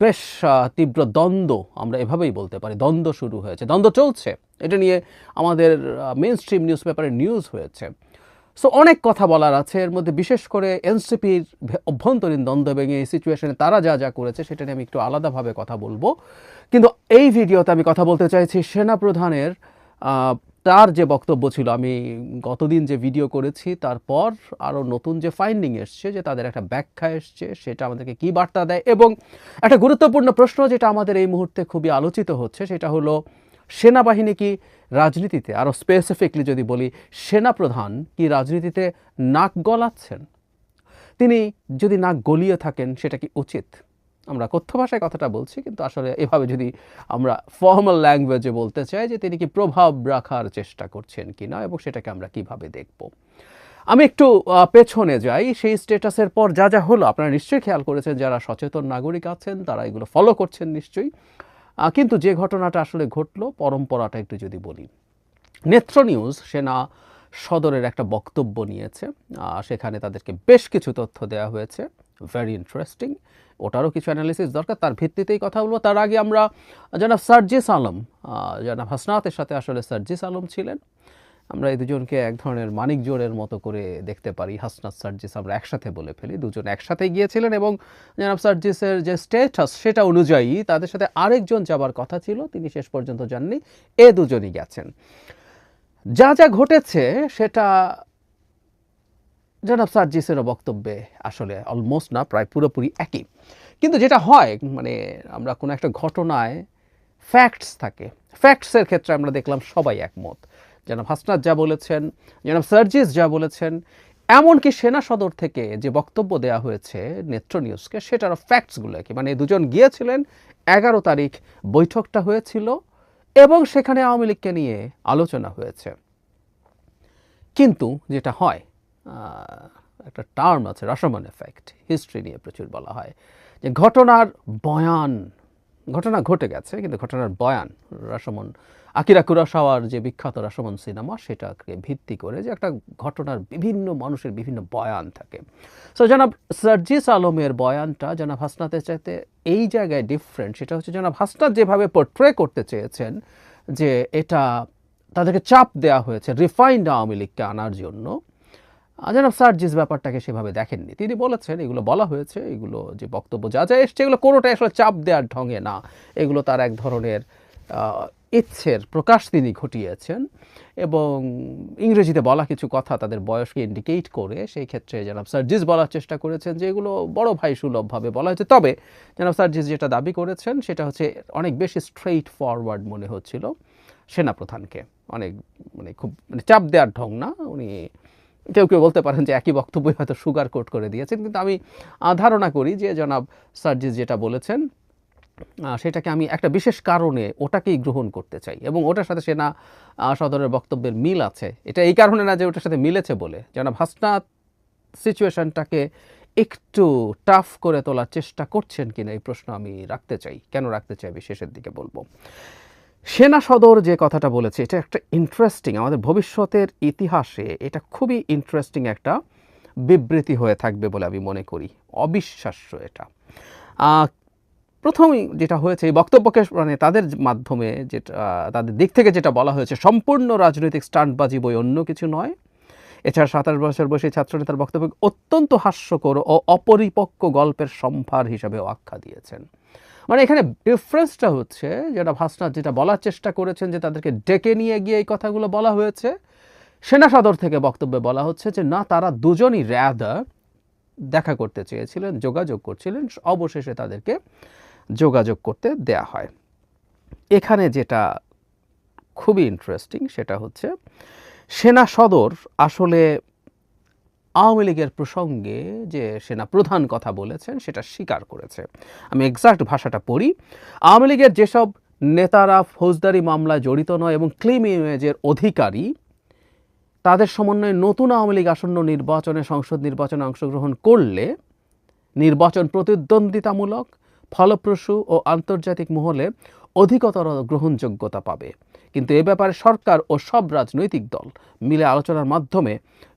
বেশ তীব্র দ্বন্দ্ব, আমরা এভাবেই বলতে পারি, দ্বন্দ্ব শুরু হয়েছে, দ্বন্দ্ব চলছে। এটা নিয়ে আমাদের মেইন স্ট্রিম নিউজ পেপারে নিউজ হয়েছে। সো অনেক কথা বলার আছে এর মধ্যে, বিশেষ করে এনসিপির অভ্যন্তরীণ দ্বন্দ্ব এবং এই সিচুয়েশনে তারা যা যা করেছে সেটা নিয়ে আমি একটু আলাদাভাবে কথা বলবো। কিন্তু এই ভিডিওতে আমি কথা বলতে চাইছি সেনাপ্রধানের তার যে বক্তব্য ছিল, আমি গতদিন যে ভিডিও করেছি তারপর আরও নতুন যে ফাইন্ডিং এসছে, যে তাদের একটা ব্যাখ্যা এসছে, সেটা আমাদেরকে কী বার্তা দেয়। এবং একটা গুরুত্বপূর্ণ প্রশ্ন যেটা আমাদের এই মুহূর্তে খুবই আলোচিত হচ্ছে, সেটা হলো সেনাবাহিনী কি রাজনীতিতে, আরও স্পেসিফিকলি যদি বলি, সেনাপ্রধান কি রাজনীতিতে নাক গলাচ্ছেন? তিনি যদি নাক গলিয়ে থাকেন সেটা কি উচিত? আমরা কথ্য ভাষায় কথাটা বলছি, কিন্তু আসলে এভাবে যদি আমরা ফর্মাল ল্যাঙ্গুয়েজে বলতে চাই, যে তিনি কি প্রভাব রাখার চেষ্টা করছেন কিনা, এবং সেটাকে আমরা কিভাবে দেখব। আমি একটু পেছনে যাই। সেই স্ট্যাটাসের পর যা যা হলো আপনারা নিশ্চয়ই খেয়াল করেছেন, যারা সচেতন নাগরিক আছেন তারা এগুলো ফলো করছেন নিশ্চয়ই। কিন্তু যে ঘটনাটা আসলে ঘটলো, পরম্পরাটা একটু যদি বলি, নেত্র নিউজ সেনা সদরের একটা বক্তব্য নিয়েছে। সেখানে তাদেরকে বেশ কিছু তথ্য দেওয়া হয়েছে, ভেরি ইন্টারেস্টিং। ওটারও কিছু অ্যানালিসিস দরকার, তার ভিত্তিতেই কথা বলবো। তার আগে আমরা জনাব সার্জিস আলম, জনাব হাসনাতের সাথে আসলে সার্জিস আলম ছিলেন। আমরা এই দুজনকে এক ধরনের মানিক জোড়ের মতো করে দেখতে পারি। হাসনাত সার্জিস আমরা একসাথে বলে ফেলি, দুজন একসাথে গিয়েছিলেন। এবং জনাব সার্জিসের যে স্ট্যাটাস সেটা অনুযায়ী তাদের সাথে আরেকজন যাবার কথা ছিল, তিনি শেষ পর্যন্ত যাননি, এ দুজনই গেছেন। যা যা ঘটেছে সেটা জনাব সার্জিসেরও বক্তব্যে আসলে অলমোস্ট না, প্রায় পুরোপুরি একই। কিন্তু যেটা হয়, মানে আমরা কোনো একটা ঘটনায় ফ্যাক্টস থাকে, ফ্যাক্টসের ক্ষেত্রে আমরা দেখলাম সবাই একমত। জনাব হাসনাত যা বলেছেন, জনাব সার্জিস যা বলেছেন, এমনকি সেনা সদর থেকে যে বক্তব্য দেওয়া হয়েছে নেত্র নিউজকে, সেটারও ফ্যাক্টসগুলো কি, মানে দুজন গিয়েছিলেন, 11 তারিখ বৈঠকটা হয়েছিল এবং সেখানে আওয়ামী লীগকে নিয়ে আলোচনা হয়েছে। কিন্তু যেটা হয়, একটা টার্ম আছে রাশামন এফেক্ট, হিস্ট্রি নিয়ে প্রচুর বলা হয়, যে ঘটনার বয়ান, ঘটনা ঘটে গেছে কিন্তু ঘটনার বয়ান, রাশামন আকিরা কুরাসাওয়ার যে বিখ্যাত রাশামন সিনেমা, সেটাকে ভিত্তি করে যে একটা ঘটনার বিভিন্ন মানুষের বিভিন্ন বয়ান থাকে। সো জনাব সার্জিস আলমের বয়ানটা জনাব হাসনাতের চাইতে এই জায়গায় ডিফারেন্ট। সেটা হচ্ছে জনাব হাসনাত যেভাবে পোর্ট্রে করতে চেয়েছেন, যে এটা তাদেরকে চাপ দেওয়া হয়েছে রিফাইন্ড আওয়ামী লীগকে আনার জন্য, জনাব সার্জিস ব্যাপারটাকে সেভাবে দেখেননি। তিনি বলেছেন, এগুলো বলা হয়েছে, এগুলো যে বক্তব্য যা যা এসছে, এগুলো কোনোটাই আসলে চাপ দেওয়ার ঢঙে না, এগুলো তার এক ধরনের ইচ্ছের প্রকাশ তিনি ঘটিয়েছেন। এবং ইংরেজিতে বলা কিছু কথা তাদের বয়সকে ইন্ডিকেট করে, সেই ক্ষেত্রে জনাব সার্জিস বলার চেষ্টা করেছেন যে এগুলো বড় ভাই সুলভভাবে বলা হয়েছে। তবে জনাব সার্জিস যেটা দাবি করেছেন সেটা হচ্ছে অনেক বেশি স্ট্রেইট ফরওয়ার্ড মনে হচ্ছিল সেনাপ্রধানকে, অনেক মানে খুব মানে চাপ দেওয়ার ঢং না। উনি কেউ কেউ বলতে পারেন যে একই বক্তব্যই হয়তো সুগার কোট করে দিয়েছেন, কিন্তু আমি ধারণা করি যে জনাব সার্জিস যেটা বলেছেন সেটাকে আমি একটা বিশেষ কারণে ওটাকেই গ্রহণ করতে চাই, এবং ওটার সাথে সেনা সদরের বক্তব্যের মিল আছে। এটা এই কারণে না যে ওটার সাথে মিলেছে বলে। জনাব হাসনাত সিচুয়েশনটাকে একটু টাফ করে তোলার চেষ্টা করছেন কিনা, এই প্রশ্ন আমি রাখতে চাই। কেন রাখতে চাই আমি শেষের দিকে বলবো। সেনা সদর যে কথাটা বলেছে, এটা একটা ইন্টারেস্টিং, আমাদের ভবিষ্যতের ইতিহাসে এটা খুবই ইন্টারেস্টিং একটা বিবৃতি হয়ে থাকবে বলে আমি মনে করি। অবিশ্বাস্য এটা। প্রথমেই যেটা হয়েছে, এই বক্তব্যকে মানে তাদের মাধ্যমে যেটা, তাদের দিক থেকে যেটা বলা হয়েছে, সম্পূর্ণ রাজনৈতিক স্টান্টবাজি বই, অন্য কিছু নয়। এছাড়া 27 বছর বয়সী ছাত্রনেতার বক্তব্য অত্যন্ত হাস্যকর ও অপরিপক্ক গল্পের সম্ভার হিসাবেও আখ্যা দিয়েছেন। মানে এখানে ডিফারেন্সটা হচ্ছে, যেটা হাসনাত যেটা বলার চেষ্টা করেছেন, যে তাদেরকে ডেকে নিয়ে গিয়ে এই কথাগুলো বলা হয়েছে, সেনা সদর থেকে বক্তব্যে বলা হচ্ছে যে না, তারা দুজনই রাদার দেখা করতে চেয়েছিলেন, যোগাযোগ করছিলেন, অবশেষে তাদেরকে যোগাযোগ করতে দেয়া হয়। এখানে যেটা খুবই ইন্টারেস্টিং সেটা হচ্ছে, সেনা সদর আসলে আওয়ামী লীগের প্রসঙ্গে যে সেনা প্রধান কথা বলেছেন সেটা স্বীকার করেছে। আমি এক্সাক্ট ভাষাটা পড়ি। আওয়ামী লীগের যেসব নেতারা ফৌজদারি মামলায় জড়িত নয় এবং ক্লিন ইমেজের অধিকারী, তাদের সমন্বয়ে নতুন আওয়ামী লীগ আসন্ন নির্বাচনে, সংসদ নির্বাচনে অংশগ্রহণ করলে নির্বাচন প্রতিদ্বন্দ্বিতামূলক, ফলপ্রসূ ও আন্তর্জাতিক মহলে অধিকতর গ্রহণযোগ্যতা পাবে। কিন্তু এ ব্যাপারে সরকার ও সব রাজনৈতিক দল মিলে আলোচনার মাধ্যমে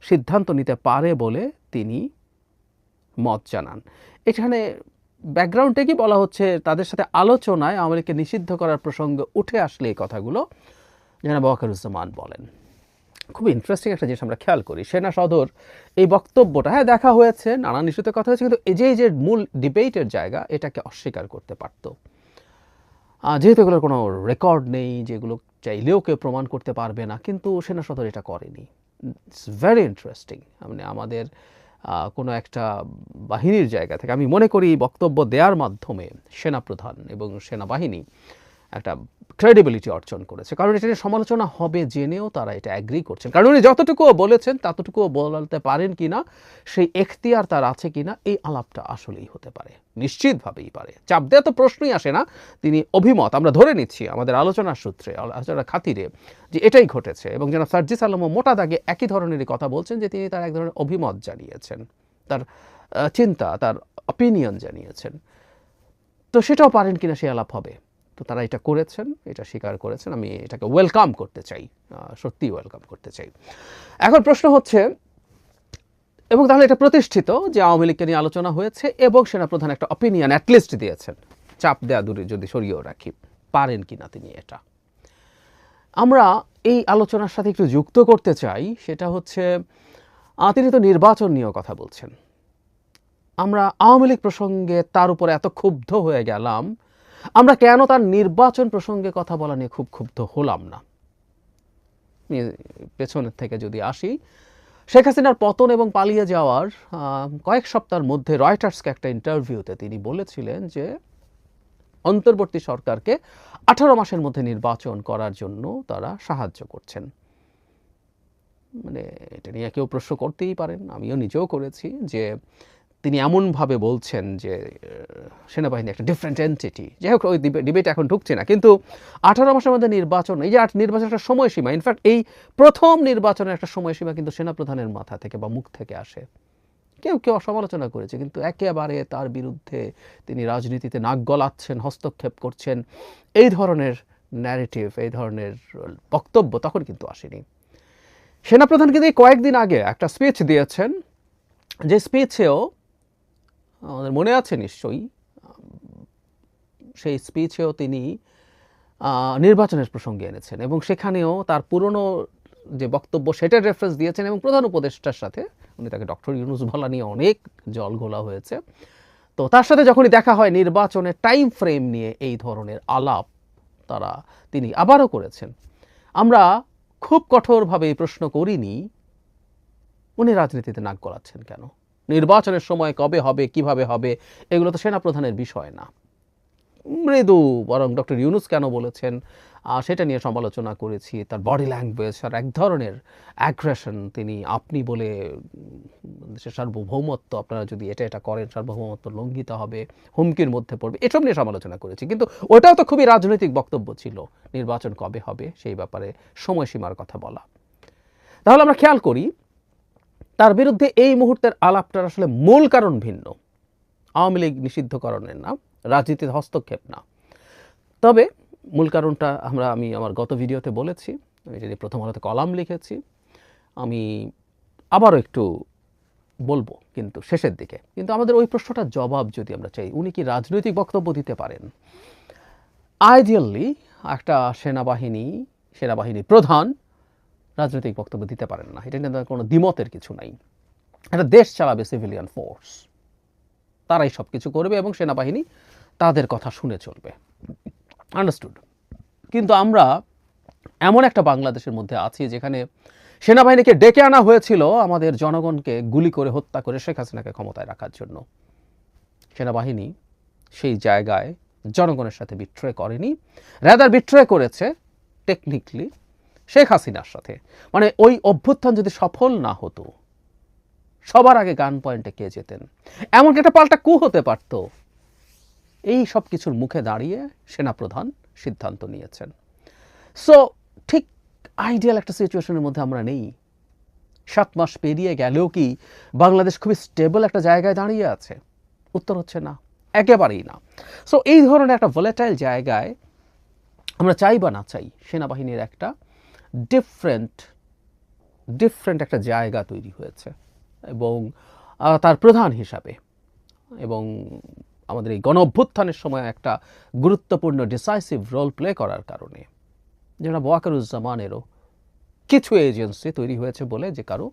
সিদ্ধান্ত নিতে পারে বলে তিনি মত জানান। এখানে ব্যাকগ্রাউন্ডে কি বলা হচ্ছে, তাদের সাথে আলোচনায় আওয়ামী লীগকে নিষিদ্ধ করার প্রসঙ্গ উঠে আসলে এই কথাগুলো জনাব ওয়াকারুজ্জামান বলেন। খুব ইন্টারেস্টিং একটা জিনিস আমরা খেয়াল করি, সেনা সদর এই বক্তব্যটা, হ্যাঁ দেখা হয়েছে, নানান ইস্যুতে কথা হয়েছে, কিন্তু এই যে মূল ডিবেটের জায়গা এটাকে অস্বীকার করতে পারত। যেহেতু এগুলোর কোনো রেকর্ড নেই, যেগুলো চাইলেও কেউ প্রমাণ করতে পারবে না, কিন্তু সেনা সদর এটা করেনি। It's very interesting. মানে আমাদের কোনো একটা বাহিনীর জায়গা থেকে আমি মনে করি বক্তব্য দেওয়ার মাধ্যমে সেনাপ্রধান এবং সেনাবাহিনী একটা ক্রেডিবিলিটি অর্জন করেছে, কারণ এটা নিয়ে সমালোচনা হবে জেনেও তারা এটা অ্যাগ্রি করছেন। কারণ উনি যতটুকুও বলেছেন ততটুকুও বলতে পারেন কিনা, সেই এখতিয়ার তার আছে কিনা, এই আলাপটা আসলেই হতে পারে, নিশ্চিতভাবেই পারে। চাপ দেওয়া তো প্রশ্নই আসে না। তিনি অভিমত, আমরা ধরে নিচ্ছি আমাদের আলোচনার সূত্রে, আলোচনার খাতিরে, যে এটাই ঘটেছে। এবং জনাব সার্জিস আলমও মোটা দাগে একই ধরনেরই কথা বলছেন, যে তিনি তার এক ধরনের অভিমত জানিয়েছেন, তার চিন্তা, তার অপিনিয়ন জানিয়েছেন। তো সেটাও পারেন কিনা সেই আলাপ হবে। তো তারা এটা করেছেন, এটা স্বীকার করেছেন, আমি এটাকে ওয়েলকাম করতে চাই, সত্যিই ওয়েলকাম করতে চাই। এখন প্রশ্ন হচ্ছে, এবং তাহলে এটা প্রতিষ্ঠিত যে আওয়ামী লীগকে নিয়ে আলোচনা হয়েছে এবং সেনাপ্রধান একটা অপিনিয়ন অ্যাটলিস্ট দিয়েছেন, চাপ দেয়া দূরে যদি সরিয়েও রাখি, পারেন কিনা তিনি এটা। আমরা এই আলোচনার সাথে একটু যুক্ত করতে চাই, সেটা হচ্ছে তিনি তো নির্বাচন নিয়েও কথা বলছেন। আমরা আওয়ামী লীগ প্রসঙ্গে তার উপরে এত ক্ষুব্ধ হয়ে গেলাম, আমরা কেন তার নির্বাচন প্রসঙ্গে কথা বলা নিয়ে খুব ক্ষুব্ধ হলাম না? পেছনের থেকে যদি আসি, শেখ হাসিনার পতন এবং পালিয়ে যাওয়ার কয়েক সপ্তাহের মধ্যে রয়টার্সকে একটা ইন্টারভিউতে তিনি বলেছিলেন যে অন্তর্বর্তী সরকারকে 18 মাসের মধ্যে নির্বাচন করার জন্য তারা সাহায্য করছেন। মানে এটা নিয়ে কেউ প্রশ্ন করতেই পারেন, আমিও নিজেও করেছি, যে তিনি এমনভাবে বলছেন যে সেনাবাহিনী একটা ডিফারেন্ট এন্টিটি। যাই হোক, ওই ডিবেট এখন ঢুকছে না, কিন্তু 18 মাসের মধ্যে নির্বাচন, এই যে নির্বাচনের একটা সময়সীমা, ইনফ্যাক্ট এই প্রথম নির্বাচনের একটা সময়সীমা কিন্তু সেনাপ্রধানের মাথা থেকে বা মুখ থেকে আসে। কেউ কেউ সমালোচনা করেছে, কিন্তু একেবারে তার বিরুদ্ধে তিনি রাজনীতিতে নাক গলাচ্ছেন, হস্তক্ষেপ করছেন, এই ধরনের ন্যারেটিভ, এই ধরনের বক্তব্য তখন কিন্তু আসেনি। সেনাপ্রধান কিন্তু এই কয়েকদিন আগে একটা স্পিচ দিয়েছেন, যে স্পিচেও আমাদের মনে আছে নিশ্চয়ই, সেই স্পিচেও তিনি নির্বাচনের প্রসঙ্গে এনেছেন এবং সেখানেও তার পুরনো যে বক্তব্য সেটার রেফারেন্স দিয়েছেন, এবং প্রধান উপদেষ্টার সাথে, উনি তাকে ডক্টর ইউনূস বলা নিয়ে অনেক জল ঘোলা হয়েছে, তো তার সাথে যখনই দেখা হয় নির্বাচনের টাইম ফ্রেম নিয়ে এই ধরনের আলাপ তিনি আবারও করেছেন। আমরা খুব কঠোরভাবে এই প্রশ্ন করিনি, উনি রাজনীতিতে নাক গলাচ্ছেন কেন? নির্বাচনের সময় কবে হবে, কিভাবে হবে, এগুলো তো সেনাপ্রধানের বিষয় না। মৃদু বরং ডক্টর ইউনূস কেন বলেছেন সেটা নিয়ে সমালোচনা করেছি। তার বডি ল্যাঙ্গুয়েজ আর এক ধরনের অ্যাগ্রেশন, তিনি আপনি বলে দেশের সার্বভৌমত্ব, আপনারা যদি এটা করেন সার্বভৌমত্ব লঙ্ঘিত হবে, হুমকির মধ্যে পড়বে, এসব নিয়ে সমালোচনা করেছি। কিন্তু ওটাও তো খুবই রাজনৈতিক বক্তব্য ছিল, নির্বাচন কবে হবে সেই ব্যাপারে সময়সীমার কথা বলা। তাহলে আমরা খেয়াল করি তার বিরুদ্ধে এই মুহূর্তের আলাপটার আসলে মূল কারণ ভিন্ন। আওয়ামী লীগ নিষিদ্ধকরণের না, রাজনীতির হস্তক্ষেপ না। তবে মূল কারণটা আমি আমার গত ভিডিওতে বলেছি, আমি যদি প্রথম আলোতে কলাম লিখেছি, আমি আবারও একটু বলবো কিন্তু শেষের দিকে। কিন্তু আমাদের ওই প্রশ্নটার জবাব যদি আমরা চাই, উনি কি রাজনৈতিক বক্তব্য দিতে পারেন? আইডিয়ালি একটা সেনাবাহিনী প্রধান রাজনৈতিক বক্তব্য দিতে পারেন না, এটা নিয়ে কোনো দ্বিমতের কিছু নাই। একটা দেশ চালাবে সিভিলিয়ান ফোর্স, তারাই সব কিছু করবে এবং সেনাবাহিনী তাদের কথা শুনে চলবে, আন্ডারস্টুড। কিন্তু আমরা এমন একটা বাংলাদেশের মধ্যে আছি যেখানে সেনাবাহিনীকে ডেকে আনা হয়েছিল আমাদের জনগণকে গুলি করে হত্যা করে শেখ হাসিনাকে ক্ষমতায় রাখার জন্য। সেনাবাহিনী সেই জায়গায় জনগণের সাথে বিট্রে করেনি, রাদার বিট্রে করেছে টেকনিক্যালি শেখ হাসিনার সাথে। মানে ওই অভ্যুত্থান যদি সফল না হতো, সবার আগে গান পয়েন্টে কে যেতেন, এমনকি একটা পাল্টা কু হতে পারত, এই সব কিছুর মুখে দাঁড়িয়ে সেনাপ্রধান সিদ্ধান্ত নিয়েছেন। সো ঠিক আইডিয়াল একটা সিচুয়েশনের মধ্যে আমরা নেই। 7 মাস পেরিয়ে গেলেও কি বাংলাদেশ খুবই স্টেবল একটা জায়গায় দাঁড়িয়ে আছে? উত্তর হচ্ছে না, একেবারেই না। সো এই ধরনের একটা ভোলেটাইল জায়গায় আমরা চাই বা না চাই, সেনাবাহিনীর একটা ডিফারেন্ট একটা জায়গা তৈরি হয়েছে, এবং তার প্রধান হিসাবে এবং আমাদের এই গণ অভ্যুত্থানের সময় একটা গুরুত্বপূর্ণ ডিসাইসিভ রোল প্লে করার কারণে যেটা ওয়াকারুজ্জামানেরও কিছু এজেন্সি তৈরি হয়েছে বলে যে কারো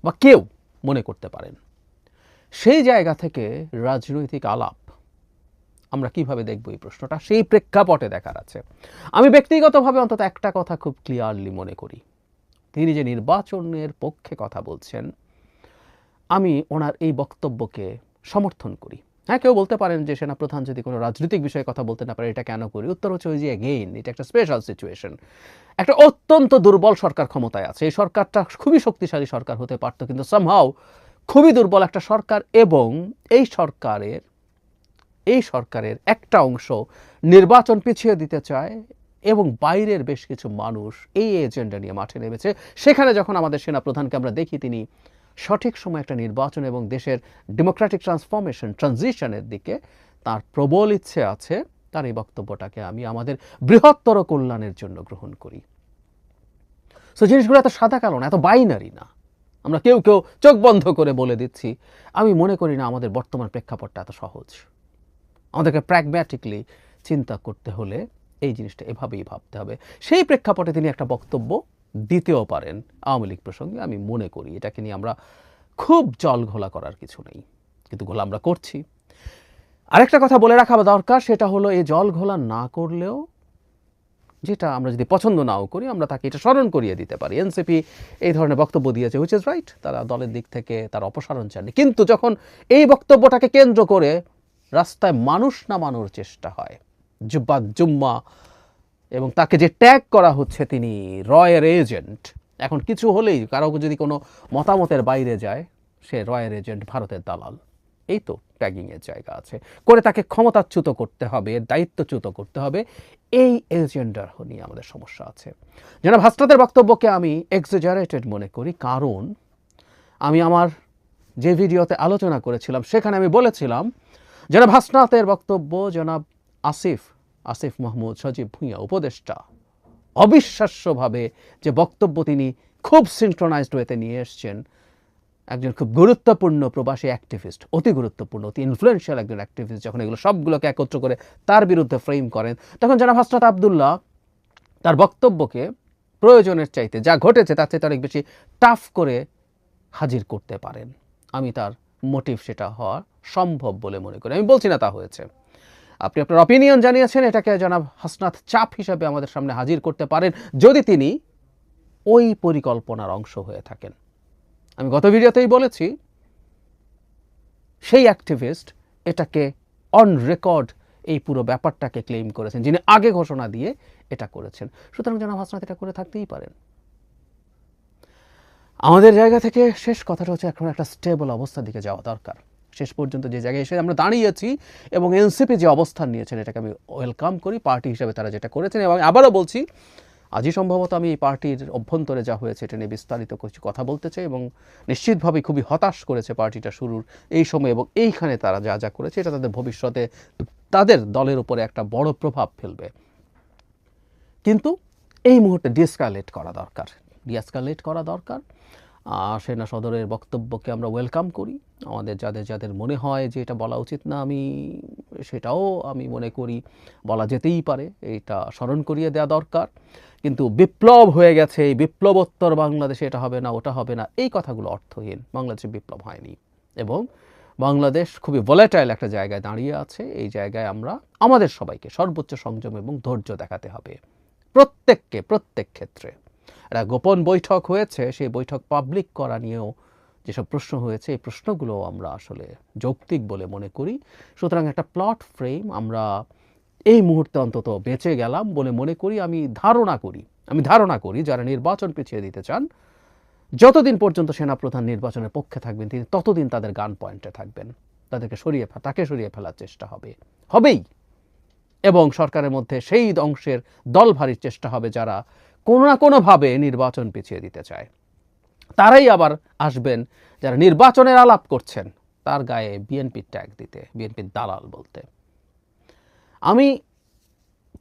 বা কেউ মনে করতে পারেন। সেই জায়গা থেকে রাজনৈতিক আলাপ আমরা কিভাবে দেখব এই প্রশ্নটা সেই প্রেক্ষাপটে দেখার আছে। আমি ব্যক্তিগতভাবে অন্তত একটা কথা খুব ক্লিয়ারলি মনে করি, তিনি যে নির্বাচনের পক্ষে কথা বলছেন আমি ওনার এই বক্তব্যকে সমর্থন করি। হ্যাঁ, কেউ বলতে পারেন যে সেনাপ্রধান যদি কোনো রাজনৈতিক বিষয়ে কথা বলতে না পারে এটা কেন করি? উত্তর হচ্ছে ওই যে এগেইন এটা একটা স্পেশাল সিচুয়েশন। একটা অত্যন্ত দুর্বল সরকার ক্ষমতায় আছে, এই সরকারটা খুবই শক্তিশালী সরকার হতে পারত, কিন্তু সামহাও খুবই দুর্বল একটা সরকার, এবং এই সরকারের একটা অংশ নির্বাচন পিছিয়ে দিতে চায় এবং বাইরের বেশ কিছু মানুষ এই এজেন্ডা নিয়ে মাঠে নেমেছে। সেখানে যখন আমাদের সেনাপ্রধানকে আমরা দেখি তিনি সঠিক সময় একটা নির্বাচন এবং দেশের ডেমোক্রেটিক ট্রানজিশনের দিকে তার প্রবল ইচ্ছে আছে, তার এই বক্তব্যটাকে আমি আমাদের বৃহত্তর কল্যাণের জন্য গ্রহণ করি। সো জিনিসগুলো এত সাদা কালো না, এত বাইনারি না। আমরা কেউ চোখ বন্ধ করে বলে দিচ্ছি। আমি মনে করি না আমাদের বর্তমান প্রেক্ষাপটটা এত সহজ। আমাদেরকে প্র্যাগম্যাটিকলি চিন্তা করতে হলে এই জিনিসটা এভাবেই ভাবতে হবে। সেই প্রেক্ষাপটে তিনি একটা বক্তব্য দিতেও পারেন আওয়ামী লীগ প্রসঙ্গে। আমি মনে করি এটাকে নিয়ে আমরা খুব জল ঘোলা করার কিছু নেই, কিন্তু ঘোলা আমরা করছি। আরেকটা কথা বলে রাখা দরকার, সেটা হলো এই জল ঘোলা না করলেও যেটা আমরা যদি পছন্দ নাও করি আমরা তাকে এটা স্মরণ করিয়ে দিতে পারি। এনসিপি এই ধরনের বক্তব্য দিয়েছে, হুইচ ইজ রাইট, তারা দলের দিক থেকে তার অপসারণ চাননি, কিন্তু যখন এই বক্তব্যটাকে কেন্দ্র করে রাস্তায় মানুষ নামানোর চেষ্টা হয়, জুম্মা, এবং তাকে যে ট্যাগ করা হচ্ছে তিনি রয়ের এজেন্ট, এখন কিছু হলেই কারো যদি কোনো মতামতের বাইরে যায় সে রয়ের এজেন্ট, ভারতের দালাল, এই তো ট্যাগিংয়ের জায়গা আছে, করে তাকে ক্ষমতাচ্যুত করতে হবে, দায়িত্বচ্যুত করতে হবে, এই এজেন্ডার নিয়ে আমাদের সমস্যা আছে। জনাব হাসনাতের বক্তব্যকে আমি এক্সাজারেটেড মনে করি, কারণ আমি আমার যে ভিডিওতে আলোচনা করেছিলাম সেখানে আমি বলেছিলাম জনাব হাসনাতের বক্তব্য, জনাব আসিফ মাহমুদ সজীব ভুঁইয়া উপদেষ্টা অবিশ্বাস্যভাবে যে বক্তব্য তিনি খুব সিনক্রোনাইজড ওয়েতে নিয়ে এসছেন, একজন খুব গুরুত্বপূর্ণ প্রবাসী অ্যাক্টিভিস্ট, অতি গুরুত্বপূর্ণ, অতি ইনফ্লুয়েন্সিয়াল একজন অ্যাক্টিভিস্ট, যখন এগুলো সবগুলোকে একত্র করে তার বিরুদ্ধে ফ্রেম করেন, তখন জনাব হাসনাত আবদুল্লাহ তার বক্তব্যকে প্রয়োজনের চাইতে, যা ঘটেছে তার চাইতে অনেক বেশি টাফ করে হাজির করতে পারেন। আমি তার মোটিভ সেটা হওয়া সম্ভব বলে মনে করি। আমি বলছি না তা হয়েছে, আপনি আপনার অপিনিয়ন জানিয়েছেন, এটাকে জনাব হাসনাত চাপ হিসাবে আমাদের সামনে হাজির করতে পারেন যদি তিনি ওই পরিকল্পনার অংশ হয়ে থাকেন। আমি গত ভিডিওতেই বলেছি সেই অ্যাক্টিভিস্ট এটাকে অন রেকর্ড এই পুরো ব্যাপারটাকে ক্লেম করেছেন, যিনি আগে ঘোষণা দিয়ে এটা করেছেন। সুতরাং জনাব হাসনাত এটা করে থাকতেই পারেন। আমাদের জায়গা থেকে শেষ কথাটা হচ্ছে এখন একটা স্টেবল অবস্থার দিকে যাওয়া দরকার। শেষ পর্যন্ত যে জায়গায় এসে আমরা দাঁড়িয়েছি এবং এনসিপি যে অবস্থান নিয়েছেন এটাকে আমি ওয়েলকাম করি, পার্টি হিসাবে তারা যেটা করেছেন। এবং আবারও বলছি, আজই সম্ভবত আমি এই পার্টির অভ্যন্তরে যা হয়েছে এটা নিয়ে বিস্তারিত কিছু কথা বলতে চাই, এবং নিশ্চিতভাবে খুবই হতাশ করেছে পার্টিটা শুরুর এই সময়, এবং এইখানে তারা যা করেছে এটা তাদের ভবিষ্যতে তাদের দলের উপরে একটা বড় প্রভাব ফেলবে। কিন্তু এই মুহূর্তে ডিএসকালেট করা দরকার। সেনা সদরের বক্তব্যকে আমরা ওয়েলকাম করি। আমাদের যাদের মনে হয় যে এটা বলা উচিত না, সেটাও আমি মনে করি বলা যেতেই পারে, এটা স্মরণ করিয়ে দেওয়া দরকার। কিন্তু বিপ্লব হয়ে গেছে, এই বিপ্লবোত্তর বাংলাদেশে এটা হবে না, ওটা হবে না, এই কথাগুলো অর্থহীন। বাংলাদেশে বিপ্লব হয়নি এবং বাংলাদেশ খুবই ভোলাটাইল একটা জায়গায় দাঁড়িয়ে আছে। এই জায়গায় আমরা আমাদের সবাইকে সর্বোচ্চ সংযম এবং ধৈর্য দেখাতে হবে, প্রত্যেক ক্ষেত্রে। একটা গোপন বৈঠক হয়েছে, সেই বৈঠক পাবলিক করা নিয়েও যেসব প্রশ্ন হয়েছে, এই প্রশ্নগুলো আমরা আসলে যৌক্তিক বলে মনে করি। সুতরাং একটা প্লট ফ্রেম আমরা এই মুহূর্তে অন্তত বেঁচে গেলাম বলে মনে করি। আমি ধারণা করি যারা নির্বাচন পিছিয়ে দিতে চান, যতদিন পর্যন্ত সেনাপ্রধান নির্বাচনের পক্ষে থাকবেন তিনি ততদিন তাদের গান পয়েন্টে থাকবেন, তাকে সরিয়ে ফেলার চেষ্টা হবেই, এবং সরকারের মধ্যে সেই অংশের দল ভারীর চেষ্টা হবে যারা কোনো না কোনোভাবে নির্বাচন পিছিয়ে দিতে চায়। তারাই আবার আসবেন যারা নির্বাচনের আলাপ করছেন তার গায়ে বিএনপির ট্যাগ দিতে, বিএনপির দালাল বলতে। আমি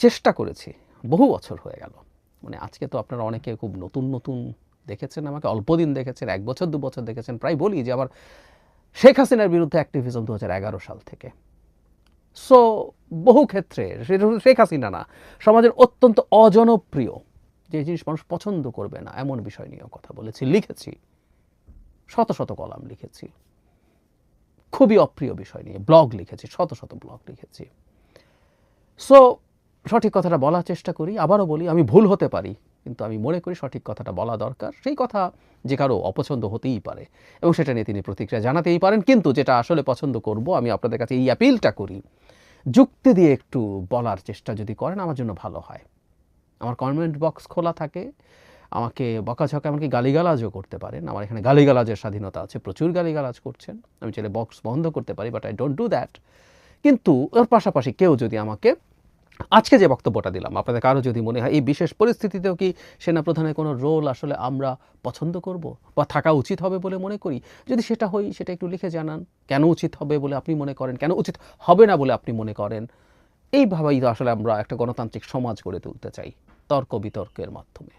চেষ্টা করেছি, বহু বছর হয়ে গেল, মানে আজকে তো আপনারা অনেকে খুব নতুন দেখেছেন, আমাকে অল্প দিন দেখেছেন, 1 বছর 2 বছর দেখেছেন। প্রায় বলি যে আমার শেখ হাসিনার বিরুদ্ধে অ্যাক্টিভিজম 2011 সাল থেকে, সো বহু ক্ষেত্রে সেটা শুধু শেখ হাসিনা না, সমাজের অত্যন্ত অজনপ্রিয় যে জিনিস মানুষ পছন্দ করবে না এমন বিষয় নিয়েও কথা বলেছি, লিখেছি, শত শত কলাম লিখেছি, খুবই অপ্রিয় বিষয় নিয়ে ব্লগ লিখেছি, শত শত ব্লগ লিখেছি। সো সঠিক কথাটা বলার চেষ্টা করি। আবারও বলি, আমি ভুল হতে পারি, কিন্তু আমি মনে করি সঠিক কথাটা বলা দরকার। সেই কথা যে কারো অপছন্দ হতেই পারে এবং সেটা নিয়ে তিনি প্রতিক্রিয়া জানাতেই পারেন, কিন্তু যেটা আসলে পছন্দ করব, আমি আপনাদের কাছে এই অ্যাপিলটা করি, যুক্তি দিয়ে একটু বলার চেষ্টা যদি করেন আমার জন্য ভালো হয়। আমার কমেন্ট বক্স খোলা থাকে, আমাকে বকাঝকা এমনকি গালিগালাজও করতে পারেন। আমার এখানে গালিগালাজের স্বাধীনতা আছে, প্রচুর গালিগালাজ করছেন, আমি চাইলে বক্স বন্ধ করতে পারি, but I don't do that. কিন্তু ওর পাশাপাশি কেউ যদি আমাকে আজকে যে বক্তব্যটা দিলাম, আপনাদের কারো যদি মনে হয় এই বিশেষ পরিস্থিতিতেও কি সেনাপ্রধানের কোনো রোল আসলে আমরা পছন্দ করব বা থাকা উচিত হবে বলে মনে করি, যদি সেটা হয় সেটা একটু লিখে জানান। কেন উচিত হবে বলে আপনি মনে করেন, কেন উচিত হবে না বলে আপনি মনে করেন। এইভাবেই তো আসলে আমরা একটা গণতান্ত্রিক সমাজ গড়ে তুলতে চাই, তর্ক বিতর্কের মাধ্যমে।